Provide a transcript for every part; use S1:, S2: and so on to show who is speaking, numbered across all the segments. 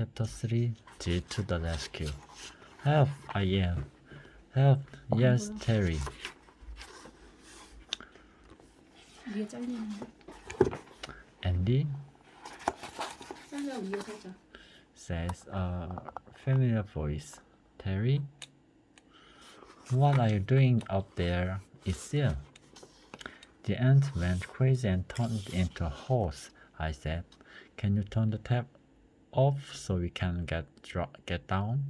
S1: Chapter 3, G to the rescue. Help, I am. Help, yes, Terry.
S2: 위에 잘리는데.
S1: Andy
S2: 잘려 위에 살짝.
S1: says a familiar voice. Terry? What are you doing up there? It's Jill. The ant went crazy and turned into a horse, I said. Can you turn the tap off so we can get down?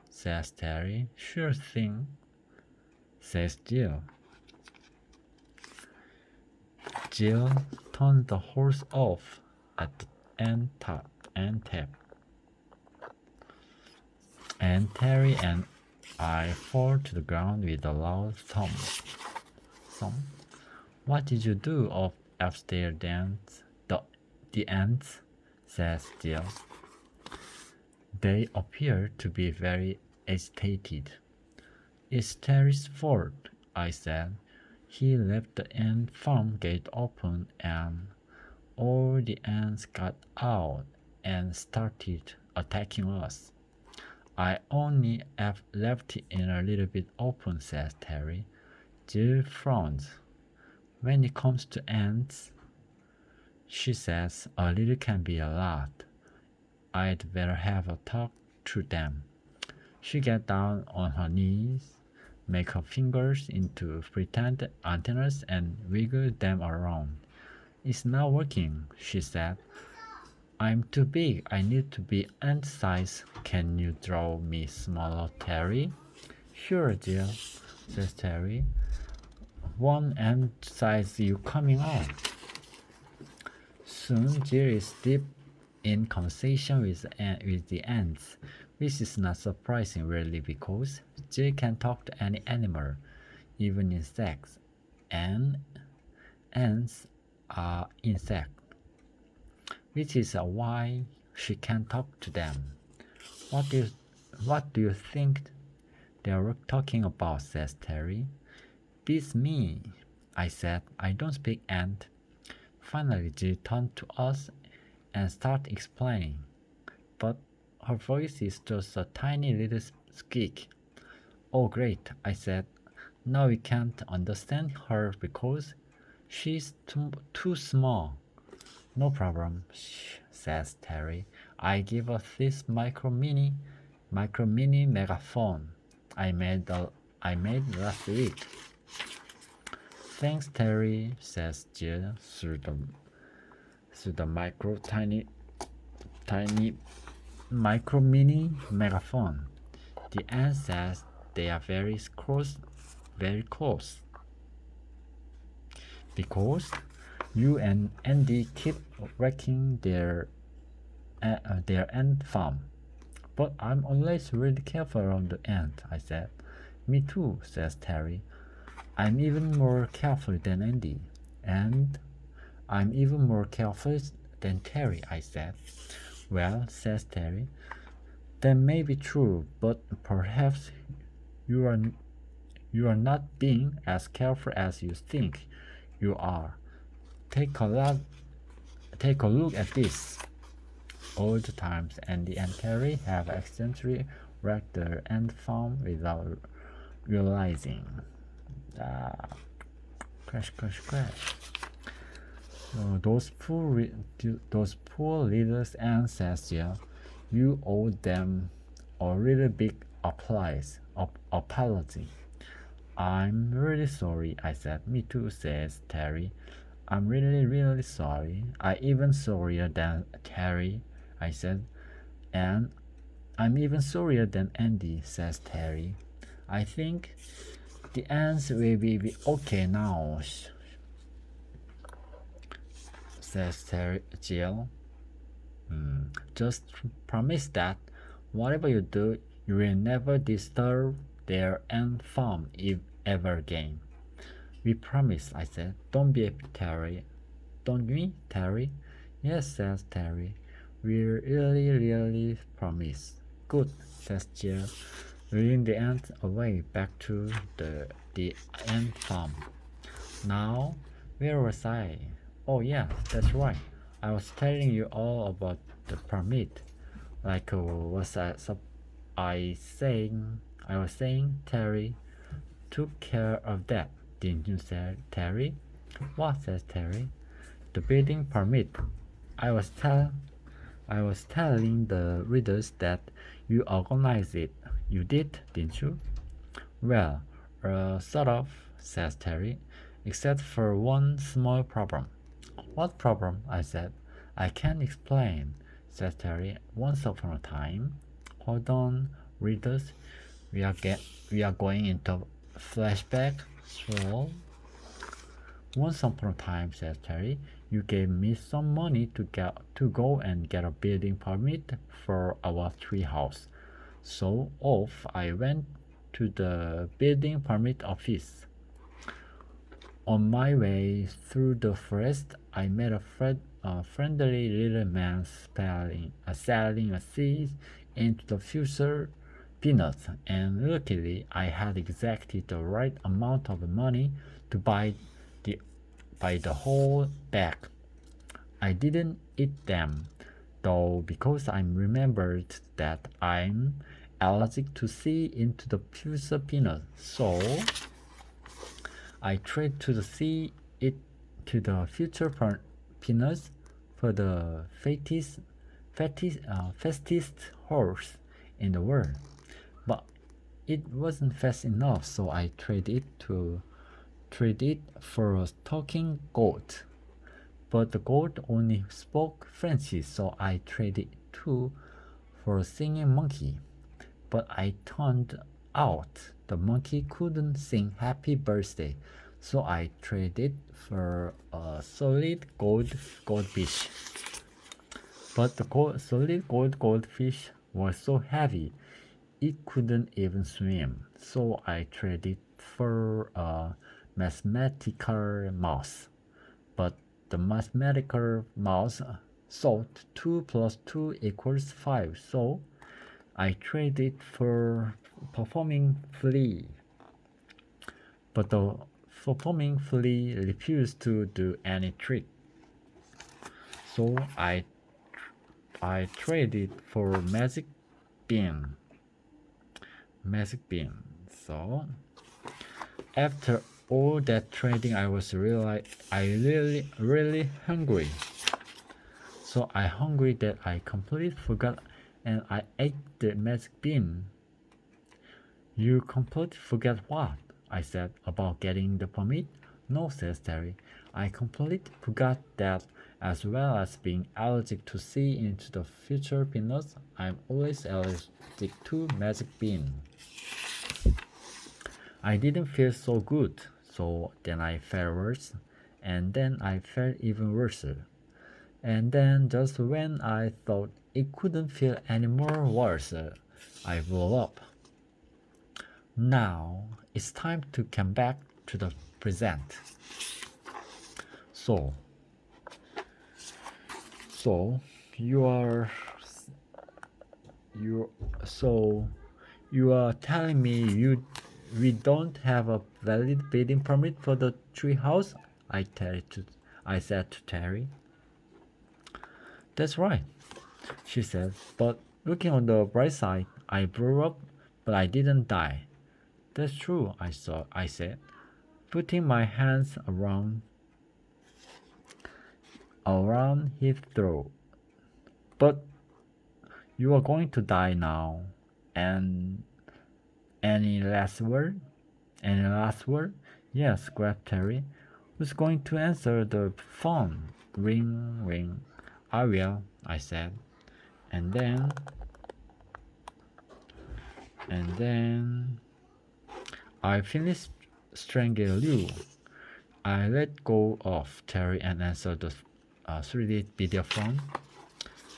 S1: Says Terry. Sure thing, says Jill. Jill turned the horse off at the end tap. And Terry and I fall to the ground with a loud thump. What did you do upstairs, the ants? Says Jill. They appear to be very agitated. It's Terry's fault, I said. He left the ant farm gate open and all the ants got out and started attacking us. I only left it in a little bit open, says Terry. Jill frowned. When it comes to ants, she says, a little can be a lot. I'd better have a talk to them. She got down on her knees, make her fingers into pretend antennas and wiggle them around. It's not working, she said. I'm too big. I need to be ant size. Can you draw me smaller, Terry? Sure, Jill, says Terry. One ant size you coming on. Soon Jill is deep in conversation with the ants, which is not surprising really because Jill can talk to any animal, even insects, and ants are insects, which is why she can talk to them. What do you think they were talking about? Says Terry. Beats me, I said. I don't speak ant. Finally, Jill turned to us and started explaining, but her voice is just a tiny little squeak. Oh great, I said. Now we can't understand her because she's too small. No problem, says Terry. I give us this micro mini megaphone I made last week. Thanks, Terry, says Jill through the tiny micro mini megaphone. The ant says they are very close, because you and Andy keep wrecking their ant farm. But I'm always really careful around the ant, I said. Me too, says Terry. I'm even more careful than Andy, and I'm even more careful than Terry, I said. Well, says Terry, that may be true, but perhaps you are not being as careful as you think you are. Take a look at this. All the times Andy and Terry have accidentally wrecked the ant farm without realizing. Crash. Those poor little ants, says Jill. You owe them a really big apology. I'm really sorry, I said. Me too, says Terry. I'm really sorry. I'm even sorrier than Terry, I said. And I'm even sorrier than Andy, says Terry. I think the ants will be okay now, says Jill. Just promise that whatever you do, you will never disturb their ant farm ever again. We promise, I said. Don't be Terry. Don't we, Terry? Yes, says Terry. We really promise. Good, says Jill, leading the ants away back to the ant farm. Now, where was I? Oh yeah, that's right. I was telling you all about the permit. Like was I saying? I was saying Terry took care of that, didn't you, say Terry? What, says Terry? The building permit. I was telling the readers that you organized it. You did, didn't you? Well, sort of, says Terry, except for one small problem. What problem? I said. I can't explain, says Terry. Once upon a time. Hold on, readers. We are going into flashback. So, once upon a time, says Terry, you gave me some money to go and get a building permit for our treehouse. So off I went to the building permit office. On my way through the forest, I met a friendly little man selling a seed into the future peanuts, and luckily I had exactly the right amount of money to buy the whole bag. I didn't eat them, though, because I remembered that I'm allergic to see into the future peanut. So I tried to see it to the future peanuts for the fastest horse in the world. But it wasn't fast enough, so I traded it for a talking goat. But the goat only spoke French, so I traded it too for a singing monkey. But I turned out the monkey couldn't sing happy birthday, so I traded for a solid goldfish. But the solid goldfish was so heavy it couldn't even swim, so I traded for a mathematical mouse. But the mathematical mouse thought 2 plus 2 equals 5, so I traded for performing flea. But the performing flea refused to do any trick. So I traded for magic bean. So after all that trading, I was really hungry. So I hungry that I completely forgot, and I ate the magic bean. You completely forget what? I said. About getting the permit? No, says Terry. I completely forgot that, as well as being allergic to see into the future peanuts. I'm always allergic to magic bean. I didn't feel so good, so then I felt worse, and then I felt even worse. And then just when I thought it couldn't feel any more worse, I blew up. Now it's time to come back to the present. So you are telling me we don't have a valid building permit for the treehouse? I said to Terry. That's right, she said. But looking on the bright side, I blew up, but I didn't die. That's true, I said, putting my hands around his throat. But you are going to die now. And any last word? Any last word? Yes, grabbed Terry. Who's going to answer the phone? Ring, ring. I will, I said. And then I finished strangling you. I let go of Terry and answered the 3D video phone.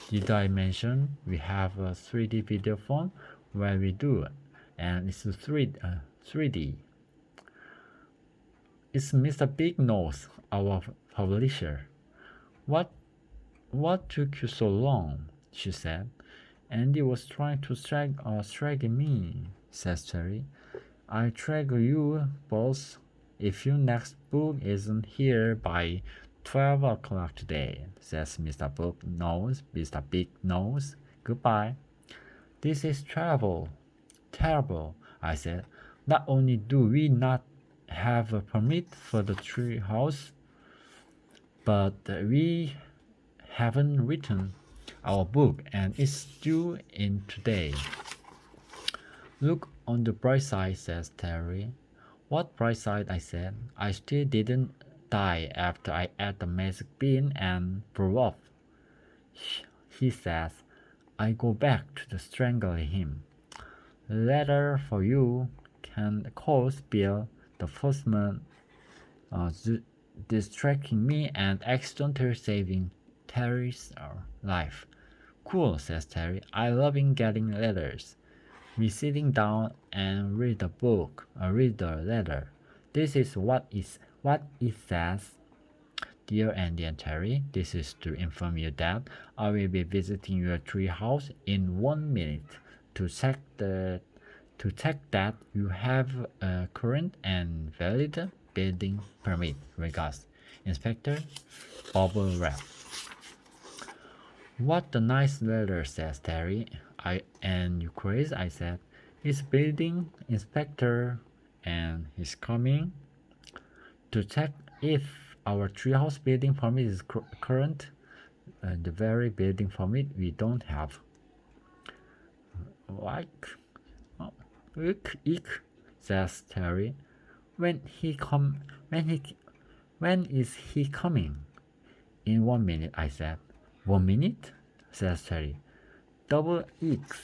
S1: Did I mention we have a 3D video phone? Well, we do, and it's 3D. It's Mr. Big Nose, our publisher. What took you so long? She said. Andy was trying to strike me, says Terry. I track you both if your next book isn't here by 12 o'clock today, says Mr. Big Nose. Goodbye. This is terrible. Terrible, I said. Not only do we not have a permit for the treehouse, but we haven't written our book and it's due in today. Look on the bright side, says Terry. What bright side? I said. I still didn't die after I ate the magic bean and blew off. He says. I go back to the strangle him. Letter for you can cause Bill, the postman, distracting me and accidentally saving Terry's life. Cool, says Terry. I love getting letters. We sitting down and read the book, read the letter. This is what it says. Dear Andy and Terry, this is to inform you that I will be visiting your treehouse in 1 minute to check that you have a current and valid building permit. Regards, Inspector Bubble Wrap. What a nice letter, says Terry. You crazy? I said. He's building inspector and he's coming to check if our treehouse building permit is current. The very building permit we don't have. What? Ick, says Terry. When is he coming? In 1 minute, I said. 1 minute? Says Terry. Double X.